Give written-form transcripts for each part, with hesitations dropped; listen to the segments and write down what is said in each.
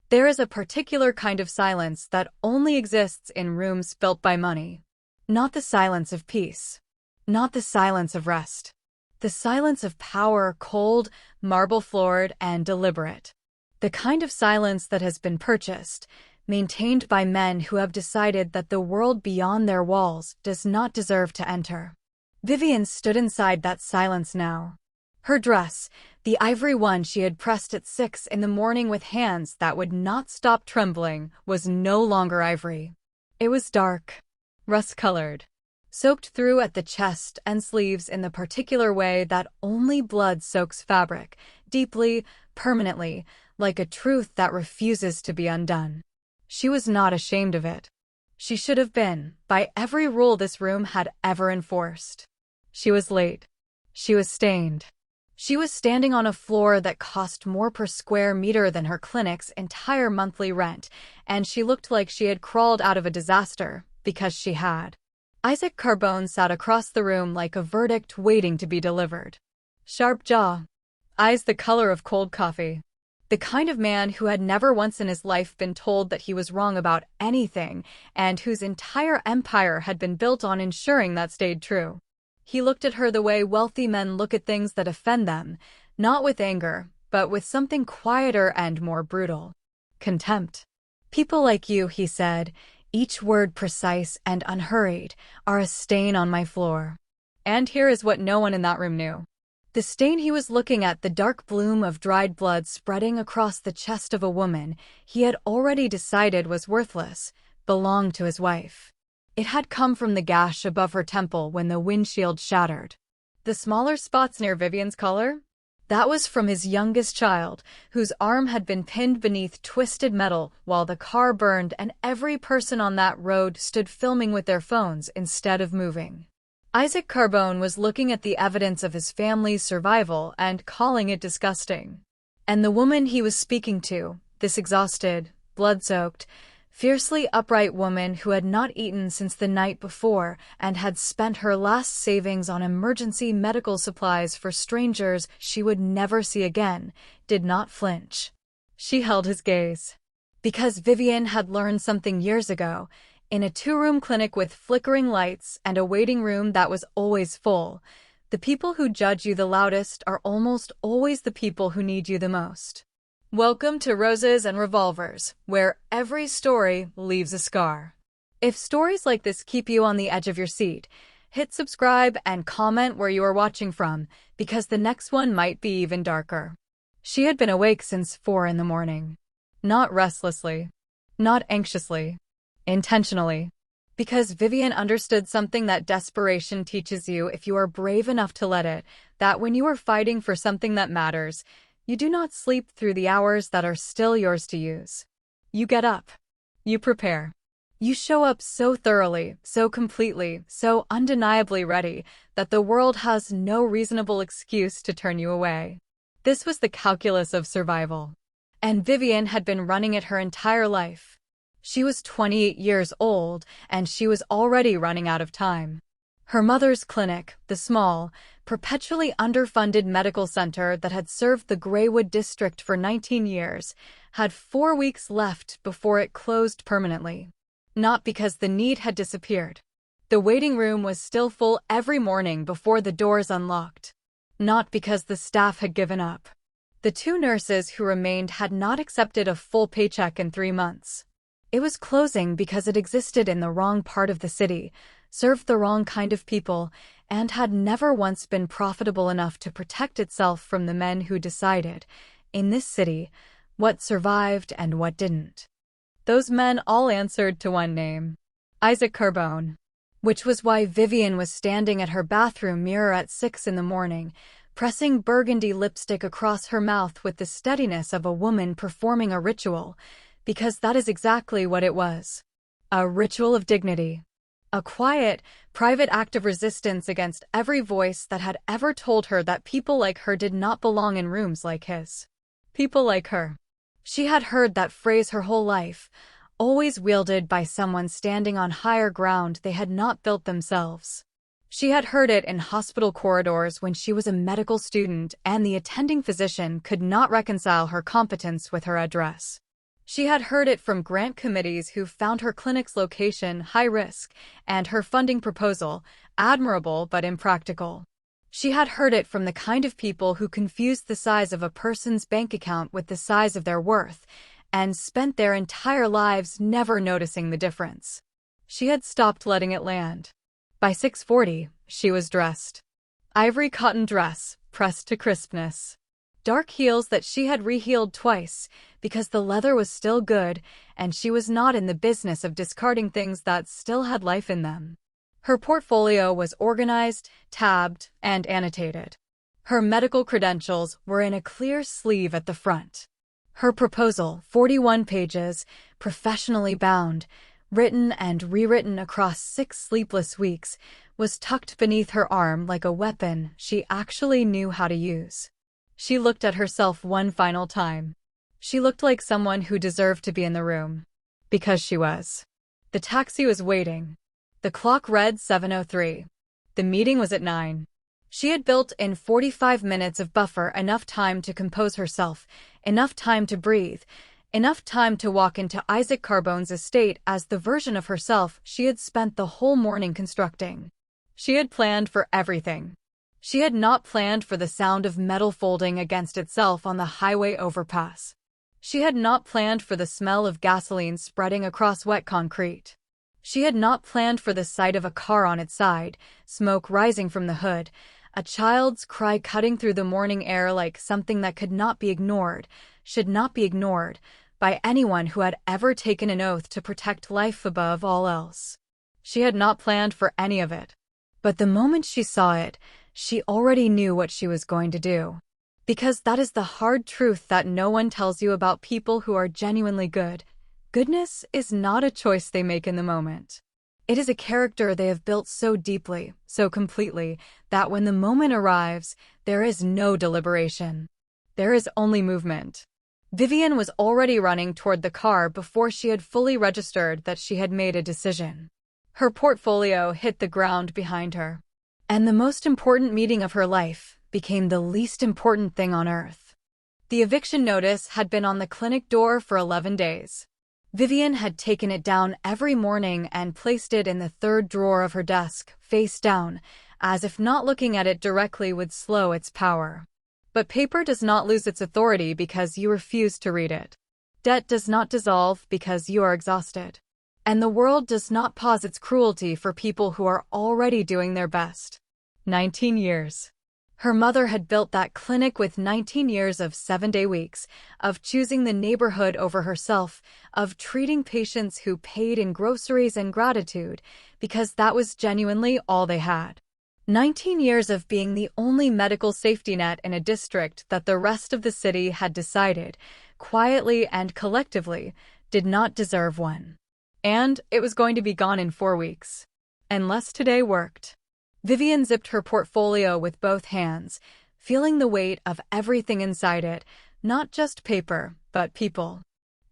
There is a particular kind of silence that only exists in rooms built by money. Not the silence of peace. Not the silence of rest. The silence of power, cold, marble-floored, and deliberate. The kind of silence that has been purchased, maintained by men who have decided that the world beyond their walls does not deserve to enter. Vivian stood inside that silence now. Her dress, the ivory one she had pressed at 6 in the morning with hands that would not stop trembling, was no longer ivory. It was dark, rust-colored, soaked through at the chest and sleeves in the particular way that only blood soaks fabric, deeply, permanently, like a truth that refuses to be undone. She was not ashamed of it. She should have been, by every rule this room had ever enforced. She was late. She was stained. She was standing on a floor that cost more per square meter than her clinic's entire monthly rent, and she looked like she had crawled out of a disaster, because she had. Isaac Carbone sat across the room like a verdict waiting to be delivered. Sharp jaw. Eyes the color of cold coffee. The kind of man who had never once in his life been told that he was wrong about anything, and whose entire empire had been built on ensuring that stayed true. He looked at her the way wealthy men look at things that offend them, not with anger, but with something quieter and more brutal. Contempt. People like you, he said, each word precise and unhurried, are a stain on my floor. And here is what no one in that room knew. The stain he was looking at, the dark bloom of dried blood spreading across the chest of a woman he had already decided was worthless, belonged to his wife. It had come from the gash above her temple when the windshield shattered. The smaller spots near Vivian's collar? That was from his youngest child, whose arm had been pinned beneath twisted metal while the car burned and every person on that road stood filming with their phones instead of moving. Isaac Carbone was looking at the evidence of his family's survival and calling it disgusting. And the woman he was speaking to, this exhausted, blood-soaked, fiercely upright woman who had not eaten since the night before and had spent her last savings on emergency medical supplies for strangers she would never see again, did not flinch. She held his gaze. Because Vivian had learned something years ago, in a 2-room clinic with flickering lights and a waiting room that was always full, the people who judge you the loudest are almost always the people who need you the most. Welcome to Roses and Revolvers, where every story leaves a scar. If stories like this keep you on the edge of your seat, hit subscribe and comment where you are watching from, because the next one might be even darker. She had been awake since 4 in the morning. Not restlessly. Not anxiously. Intentionally. Because Vivian understood something that desperation teaches you if you are brave enough to let it, that when you are fighting for something that matters, you do not sleep through the hours that are still yours to use. You get up. You prepare. You show up so thoroughly, so completely, so undeniably ready that the world has no reasonable excuse to turn you away. This was the calculus of survival. And Vivian had been running it her entire life. She was 28 years old, and she was already running out of time. Her mother's clinic, the small, perpetually underfunded medical center that had served the Graywood district for 19 years, had 4 weeks left before it closed permanently. Not because the need had disappeared. The waiting room was still full every morning before the doors unlocked. Not because the staff had given up. The 2 nurses who remained had not accepted a full paycheck in 3 months. It was closing because it existed in the wrong part of the city, served the wrong kind of people, and had never once been profitable enough to protect itself from the men who decided, in this city, what survived and what didn't. Those men all answered to one name: Isaac Carbone. Which was why Vivian was standing at her bathroom mirror at 6 in the morning, pressing burgundy lipstick across her mouth with the steadiness of a woman performing a ritual, because that is exactly what it was. A ritual of dignity. A quiet, private act of resistance against every voice that had ever told her that people like her did not belong in rooms like his. People like her. She had heard that phrase her whole life, always wielded by someone standing on higher ground they had not built themselves. She had heard it in hospital corridors when she was a medical student and the attending physician could not reconcile her competence with her address. She had heard it from grant committees who found her clinic's location high risk and her funding proposal admirable but impractical. She had heard it from the kind of people who confused the size of a person's bank account with the size of their worth and spent their entire lives never noticing the difference. She had stopped letting it land. By 6:40, she was dressed. Ivory cotton dress, pressed to crispness. Dark heels that she had reheeled twice because the leather was still good and she was not in the business of discarding things that still had life in them. Her portfolio was organized, tabbed, and annotated. Her medical credentials were in a clear sleeve at the front. Her proposal, 41 pages, professionally bound, written and rewritten across 6 sleepless weeks, was tucked beneath her arm like a weapon she actually knew how to use. She looked at herself one final time. She looked like someone who deserved to be in the room. Because she was. The taxi was waiting. The clock read 7:03. The meeting was at 9. She had built in 45 minutes of buffer, enough time to compose herself, enough time to breathe, enough time to walk into Isaac Carbone's estate as the version of herself she had spent the whole morning constructing. She had planned for everything. She had not planned for the sound of metal folding against itself on the highway overpass. She had not planned for the smell of gasoline spreading across wet concrete. She had not planned for the sight of a car on its side, smoke rising from the hood, a child's cry cutting through the morning air like something that could not be ignored, should not be ignored, by anyone who had ever taken an oath to protect life above all else. She had not planned for any of it. But the moment she saw it, she already knew what she was going to do. Because that is the hard truth that no one tells you about people who are genuinely good. Goodness is not a choice they make in the moment. It is a character they have built so deeply, so completely, that when the moment arrives, there is no deliberation. There is only movement. Vivian was already running toward the car before she had fully registered that she had made a decision. Her portfolio hit the ground behind her. And the most important meeting of her life became the least important thing on earth. The eviction notice had been on the clinic door for 11 days. Vivian had taken it down every morning and placed it in the third drawer of her desk, face down, as if not looking at it directly would slow its power. But paper does not lose its authority because you refuse to read it. Debt does not dissolve because you are exhausted. And the world does not pause its cruelty for people who are already doing their best. 19 years. Her mother had built that clinic with 19 years of 7-day weeks, of choosing the neighborhood over herself, of treating patients who paid in groceries and gratitude, because that was genuinely all they had. 19 years of being the only medical safety net in a district that the rest of the city had decided, quietly and collectively, did not deserve one. And it was going to be gone in 4 weeks. Unless today worked. Vivian zipped her portfolio with both hands, feeling the weight of everything inside it, not just paper, but people.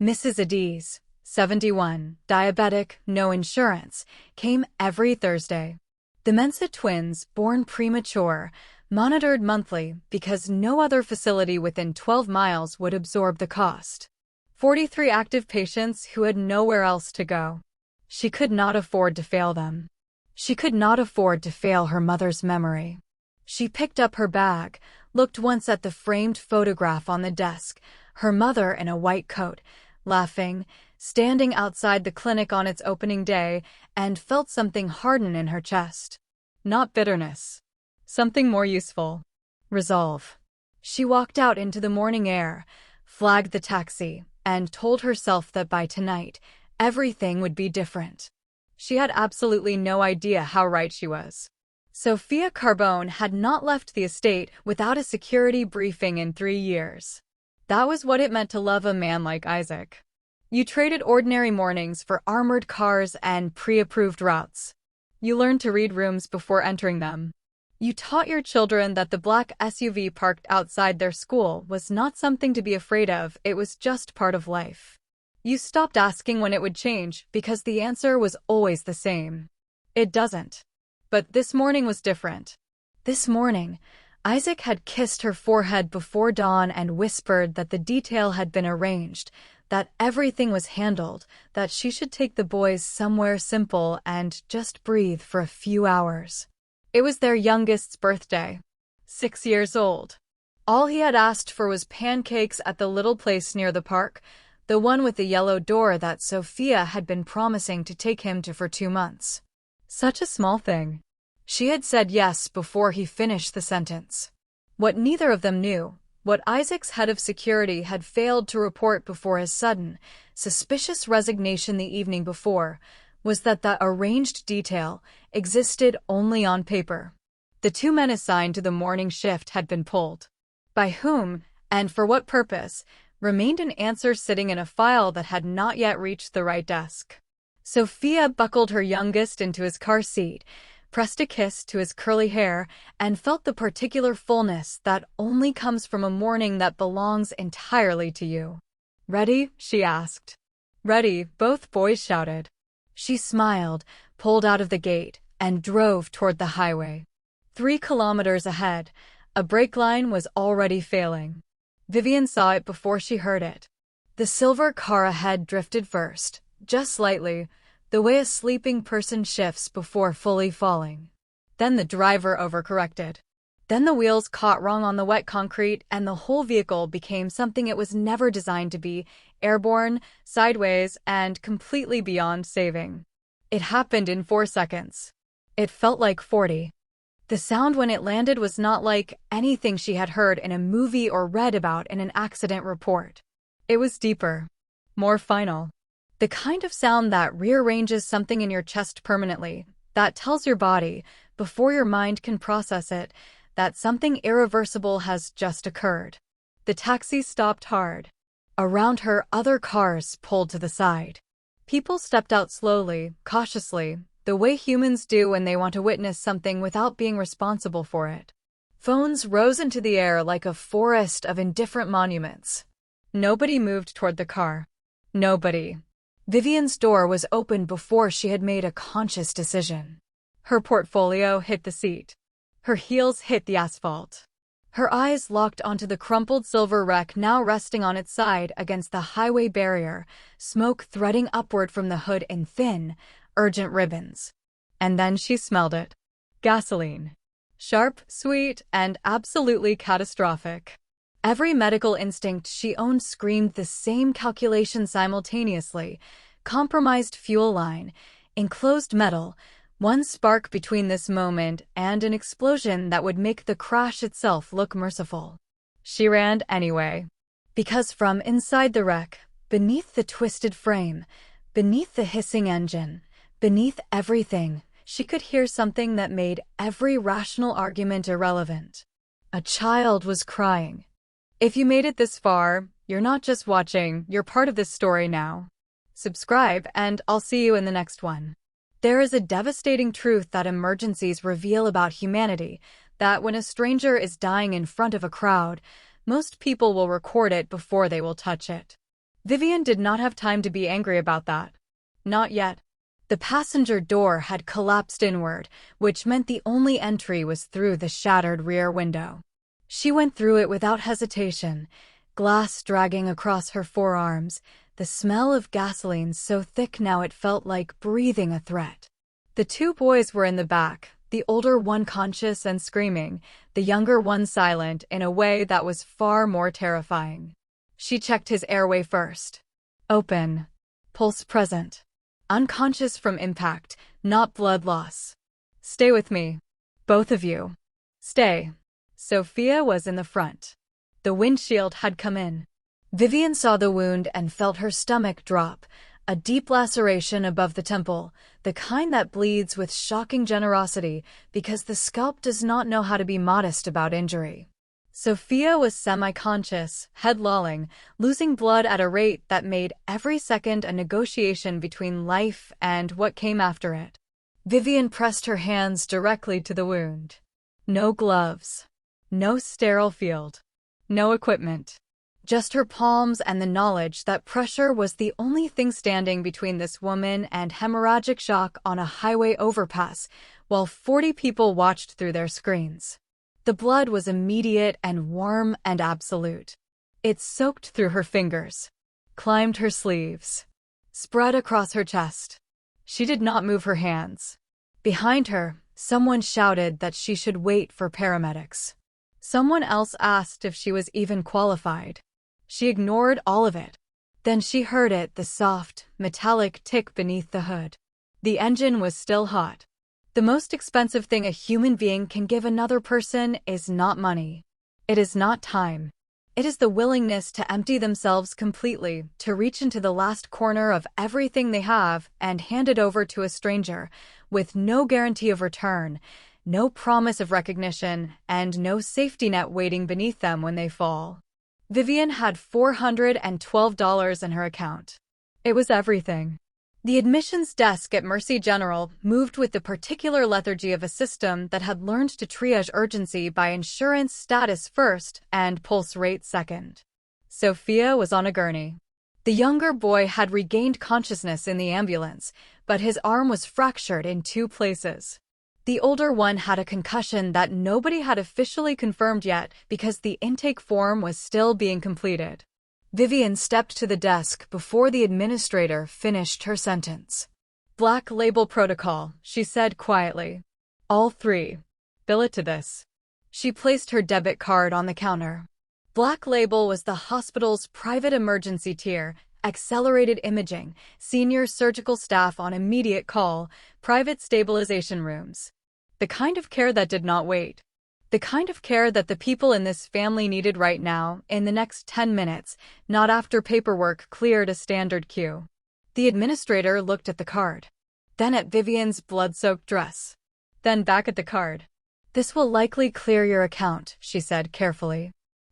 Mrs. Adiz, 71, diabetic, no insurance, came every Thursday. The Mensa twins, born premature, monitored monthly because no other facility within 12 miles would absorb the cost. 43 active patients who had nowhere else to go. She could not afford to fail them. She could not afford to fail her mother's memory. She picked up her bag, looked once at the framed photograph on the desk, her mother in a white coat, laughing, standing outside the clinic on its opening day, and felt something harden in her chest. Not bitterness. Something more useful. Resolve. She walked out into the morning air, flagged the taxi, and told herself that by tonight, everything would be different. She had absolutely no idea how right she was. Sophia Carbone had not left the estate without a security briefing in 3 years. That was what it meant to love a man like Isaac. You traded ordinary mornings for armored cars and pre-approved routes. You learned to read rooms before entering them. You taught your children that the black SUV parked outside their school was not something to be afraid of, it was just part of life. You stopped asking when it would change because the answer was always the same. It doesn't. But this morning was different. This morning, Isaac had kissed her forehead before dawn and whispered that the detail had been arranged, that everything was handled, that she should take the boys somewhere simple and just breathe for a few hours. It was their youngest's birthday. 6 years old. All he had asked for was pancakes at the little place near the park, the one with the yellow door that Sophia had been promising to take him to for 2 months. Such a small thing. She had said yes before he finished the sentence. What neither of them knew, what Isaac's head of security had failed to report before his sudden, suspicious resignation the evening before, was that the arranged detail existed only on paper. The 2 men assigned to the morning shift had been pulled. By whom, and for what purpose, remained an answer sitting in a file that had not yet reached the right desk. Sophia buckled her youngest into his car seat, pressed a kiss to his curly hair, and felt the particular fullness that only comes from a morning that belongs entirely to you. "Ready?" she asked. "Ready," both boys shouted. She smiled, pulled out of the gate, and drove toward the highway. 3 kilometers ahead, a brake line was already failing. Vivian saw it before she heard it. The silver car ahead drifted first, just slightly, the way a sleeping person shifts before fully falling. Then the driver overcorrected. Then the wheels caught wrong on the wet concrete, and the whole vehicle became something it was never designed to be, airborne, sideways, and completely beyond saving. It happened in 4 seconds. It felt like 40. The sound when it landed was not like anything she had heard in a movie or read about in an accident report. It was deeper, more final. The kind of sound that rearranges something in your chest permanently, that tells your body, before your mind can process it, that something irreversible has just occurred. The taxi stopped hard. Around her, other cars pulled to the side. People stepped out slowly, cautiously, the way humans do when they want to witness something without being responsible for it. Phones rose into the air like a forest of indifferent monuments. Nobody moved toward the car. Nobody. Vivian's door was open before she had made a conscious decision. Her portfolio hit the seat. Her heels hit the asphalt. Her eyes locked onto the crumpled silver wreck now resting on its side against the highway barrier, smoke threading upward from the hood in thin, urgent ribbons. And then she smelled it. Gasoline. Sharp, sweet, and absolutely catastrophic. Every medical instinct she owned screamed the same calculation simultaneously. Compromised fuel line, enclosed metal, one spark between this moment and an explosion that would make the crash itself look merciful. She ran anyway. Because from inside the wreck, beneath the twisted frame, beneath the hissing engine, beneath everything, she could hear something that made every rational argument irrelevant. A child was crying. If you made it this far, you're not just watching, you're part of this story now. Subscribe, and I'll see you in the next one. There is a devastating truth that emergencies reveal about humanity, that when a stranger is dying in front of a crowd, most people will record it before they will touch it. Vivian did not have time to be angry about that. Not yet. The passenger door had collapsed inward, which meant the only entry was through the shattered rear window. She went through it without hesitation, glass dragging across her forearms, the smell of gasoline so thick now it felt like breathing a threat. The 2 boys were in the back, the older one conscious and screaming, the younger one silent in a way that was far more terrifying. She checked his airway first. Open. Pulse present. Unconscious from impact, not blood loss. Stay with me. Both of you. Stay. Sophia was in the front. The windshield had come in. Vivian saw the wound and felt her stomach drop, a deep laceration above the temple, the kind that bleeds with shocking generosity because the scalp does not know how to be modest about injury. Sophia was semi-conscious, head lolling, losing blood at a rate that made every second a negotiation between life and what came after it. Vivian pressed her hands directly to the wound. No gloves. No sterile field. No equipment. Just her palms and the knowledge that pressure was the only thing standing between this woman and hemorrhagic shock on a highway overpass, while 40 people watched through their screens. The blood was immediate and warm and absolute. It soaked through her fingers. climbed her sleeves, spread across her chest. She did not move her hands. Behind her, someone shouted that she should wait for paramedics. Someone else asked if she was even qualified. She ignored all of it. Then she heard it, the soft, metallic tick beneath the hood. The engine was still hot. The most expensive thing a human being can give another person is not money. It is not time. It is the willingness to empty themselves completely, to reach into the last corner of everything they have and hand it over to a stranger, with no guarantee of return, no promise of recognition, and no safety net waiting beneath them when they fall. Vivian had $412 in her account. It was everything. The admissions desk at Mercy General moved with the particular lethargy of a system that had learned to triage urgency by insurance status first and pulse rate second. Sophia was on a gurney. The younger boy had regained consciousness in the ambulance, but his arm was fractured in 2 places. The older one had a concussion that nobody had officially confirmed yet because the intake form was still being completed. Vivian stepped to the desk before the administrator finished her sentence. Black Label Protocol, she said quietly. All 3. Bill it to this. She placed her debit card on the counter. Black Label was the hospital's private emergency tier, accelerated imaging, senior surgical staff on immediate call, private stabilization rooms. The kind of care that did not wait. The kind of care that the people in this family needed right now, in the next 10 minutes, not after paperwork cleared a standard queue. The administrator looked at the card. Then at Vivian's blood-soaked dress. Then back at the card. This will likely clear your account, she said carefully.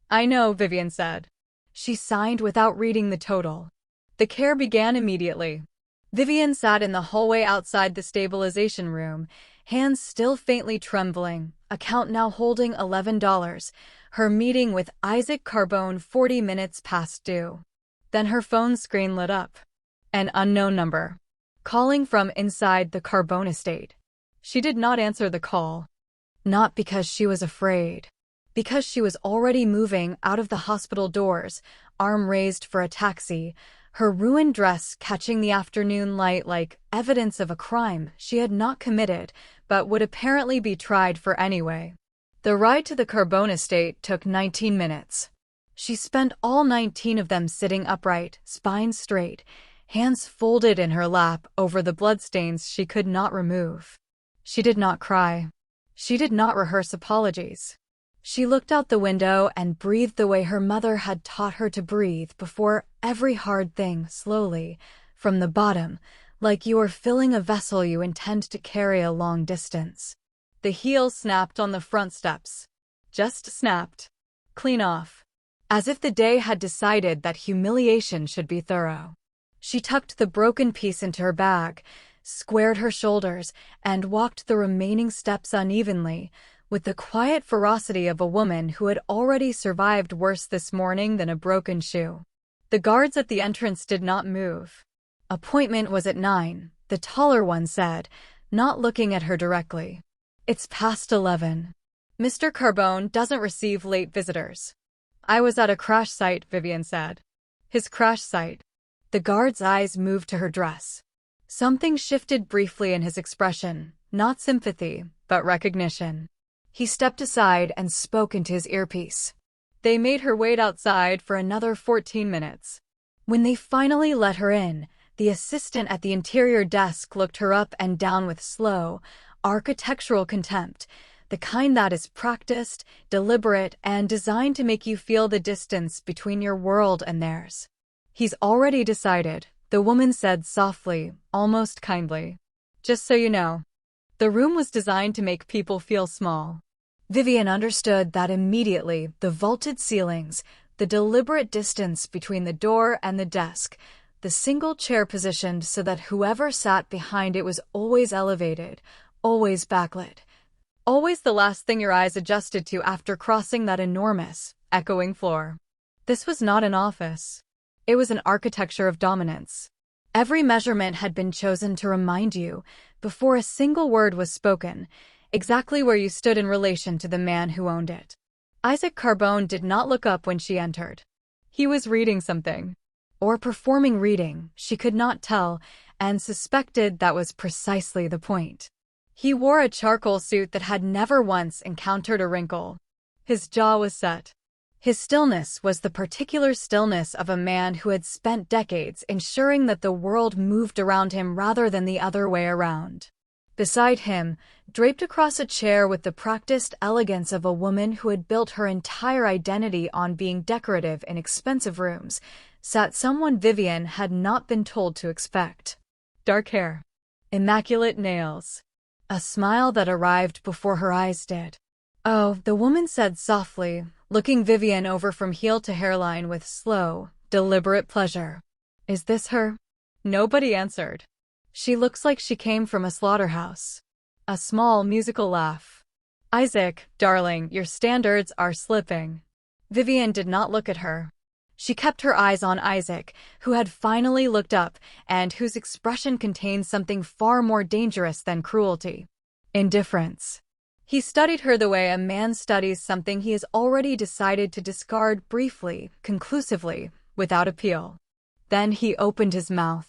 I know, Vivian said. She signed without reading the total. The care began immediately. Vivian sat in the hallway outside the stabilization room, hands still faintly trembling, account now holding $11, her meeting with Isaac Carbone 40 minutes past due. Then her phone screen lit up. An unknown number. Calling from inside the Carbone estate. She did not answer the call. Not because she was afraid. Because she was already moving out of the hospital doors, arm raised for a taxi, her ruined dress catching the afternoon light like evidence of a crime she had not committed, but would apparently be tried for anyway. The ride to the Carbone estate took 19 minutes. She spent all 19 of them sitting upright, spine straight, hands folded in her lap over the bloodstains she could not remove. She did not cry. She did not rehearse apologies. She looked out the window and breathed the way her mother had taught her to breathe before every hard thing, slowly, from the bottom, like you are filling a vessel you intend to carry a long distance. The heel snapped on the front steps. Just snapped. Clean off. As if the day had decided that humiliation should be thorough. She tucked the broken piece into her bag, squared her shoulders, and walked the remaining steps unevenly, with the quiet ferocity of a woman who had already survived worse this morning than a broken shoe. The guards at the entrance did not move. Appointment was at 9, the taller one said, not looking at her directly. It's past 11. Mr. Carbone doesn't receive late visitors. I was at a crash site, Vivian said. His crash site. The guard's eyes moved to her dress. Something shifted briefly in his expression, not sympathy, but recognition. He stepped aside and spoke into his earpiece. They made her wait outside for another 14 minutes. When they finally let her in, the assistant at the interior desk looked her up and down with slow, architectural contempt, the kind that is practiced, deliberate, and designed to make you feel the distance between your world and theirs. He's already decided, the woman said softly, almost kindly. Just so you know. The room was designed to make people feel small. Vivian understood that immediately, the vaulted ceilings, the deliberate distance between the door and the desk, the single chair positioned so that whoever sat behind it was always elevated, always backlit, always the last thing your eyes adjusted to after crossing that enormous, echoing floor. This was not an office. It was an architecture of dominance. Every measurement had been chosen to remind you, before a single word was spoken, exactly where you stood in relation to the man who owned it. Isaac Carbone did not look up when she entered. He was reading something. or performing reading, she could not tell, and suspected that was precisely the point. He wore a charcoal suit that had never once encountered a wrinkle. His jaw was set. His stillness was the particular stillness of a man who had spent decades ensuring that the world moved around him rather than the other way around. Beside him, draped across a chair with the practiced elegance of a woman who had built her entire identity on being decorative in expensive rooms, sat someone Vivian had not been told to expect. Dark hair. Immaculate nails. A smile that arrived before her eyes did. "Oh," the woman said softly, looking Vivian over from heel to hairline with slow, deliberate pleasure. "Is this her?" Nobody answered. "She looks like she came from a slaughterhouse." A small, musical laugh. "Isaac, darling, your standards are slipping." Vivian did not look at her. She kept her eyes on Isaac, who had finally looked up and whose expression contained something far more dangerous than cruelty. Indifference. He studied her the way a man studies something he has already decided to discard briefly, conclusively, without appeal. Then he opened his mouth.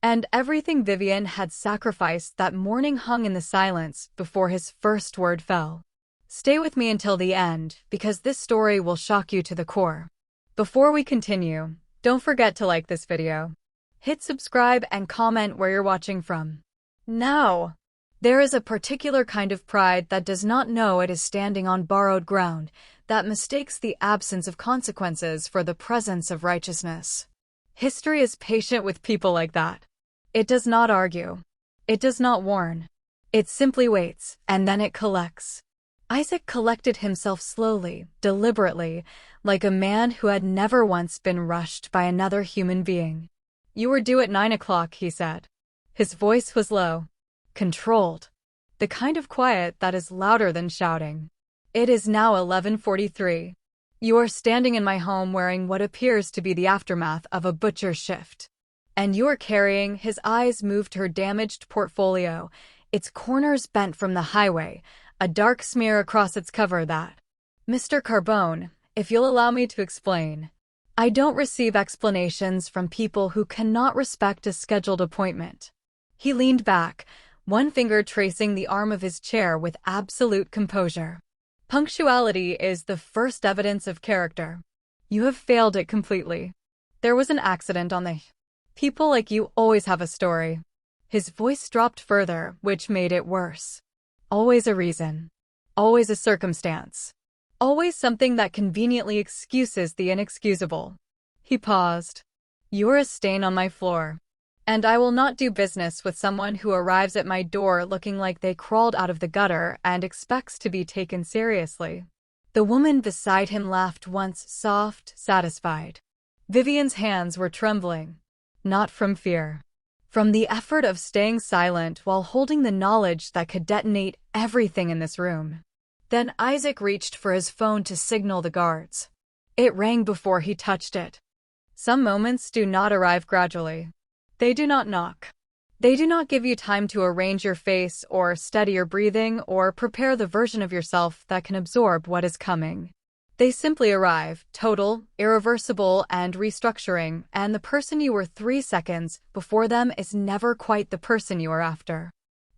And everything Vivian had sacrificed that morning hung in the silence before his first word fell. Stay with me until the end, because this story will shock you to the core. Before we continue, don't forget to like this video. Hit subscribe and comment where you're watching from. Now, there is a particular kind of pride that does not know it is standing on borrowed ground, that mistakes the absence of consequences for the presence of righteousness. History is patient with people like that. It does not argue. It does not warn. It simply waits, and then it collects. Isaac collected himself slowly, deliberately, like a man who had never once been rushed by another human being. "You were due at 9 o'clock, he said. His voice was low, controlled, the kind of quiet that is louder than shouting. "It is now 11:43. You are standing in my home wearing what appears to be the aftermath of a butcher's shift. And you are carrying," his eyes moved to her damaged portfolio, its corners bent from the highway, a dark smear across its cover that. "Mr. Carbone, if you'll allow me to explain. I don't receive explanations from people who cannot respect a scheduled appointment." He leaned back, one finger tracing the arm of his chair with absolute composure. "Punctuality is the first evidence of character. You have failed it completely. There was an accident on the... People like you always have a story." His voice dropped further, which made it worse. "Always a reason. Always a circumstance. Always something that conveniently excuses the inexcusable." He paused. "You're a stain on my floor. And I will not do business with someone who arrives at my door looking like they crawled out of the gutter and expects to be taken seriously." The woman beside him laughed once, soft, satisfied. Vivian's hands were trembling. Not from fear. From the effort of staying silent while holding the knowledge that could detonate everything in this room. Then Isaac reached for his phone to signal the guards. It rang before he touched it. Some moments do not arrive gradually. They do not knock. They do not give you time to arrange your face or steady your breathing or prepare the version of yourself that can absorb what is coming. They simply arrive, total, irreversible, and restructuring, and the person you were 3 seconds before them is never quite the person you are after.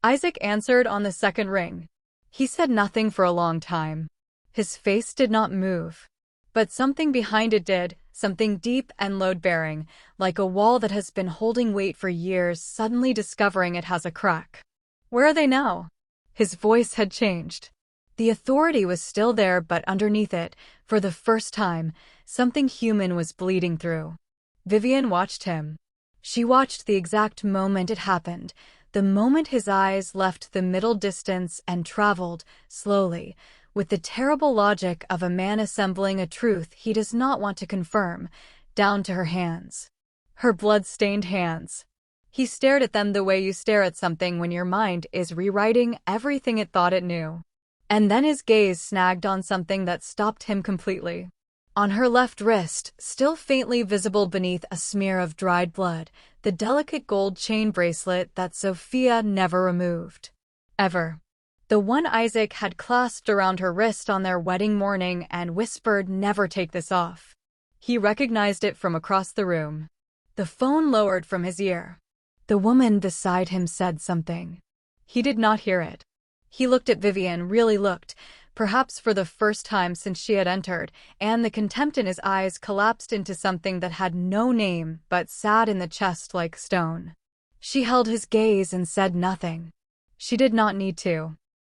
Isaac answered on the second ring. He said nothing for a long time. His face did not move. But something behind it did, something deep and load-bearing, like a wall that has been holding weight for years suddenly discovering it has a crack. "Where are they now?" His voice had changed. The authority was still there, but underneath it, for the first time, something human was bleeding through. Vivian watched him. She watched the exact moment it happened, the moment his eyes left the middle distance and traveled, slowly, with the terrible logic of a man assembling a truth he does not want to confirm, down to her hands. Her blood-stained hands. He stared at them the way you stare at something when your mind is rewriting everything it thought it knew. And then his gaze snagged on something that stopped him completely. On her left wrist, still faintly visible beneath a smear of dried blood, the delicate gold chain bracelet that Sophia never removed. Ever. The one Isaac had clasped around her wrist on their wedding morning and whispered, "Never take this off." He recognized it from across the room. The phone lowered from his ear. The woman beside him said something. He did not hear it. He looked at Vivian, really looked, perhaps for the first time since she had entered, and the contempt in his eyes collapsed into something that had no name but sat in the chest like stone. She held his gaze and said nothing. She did not need to.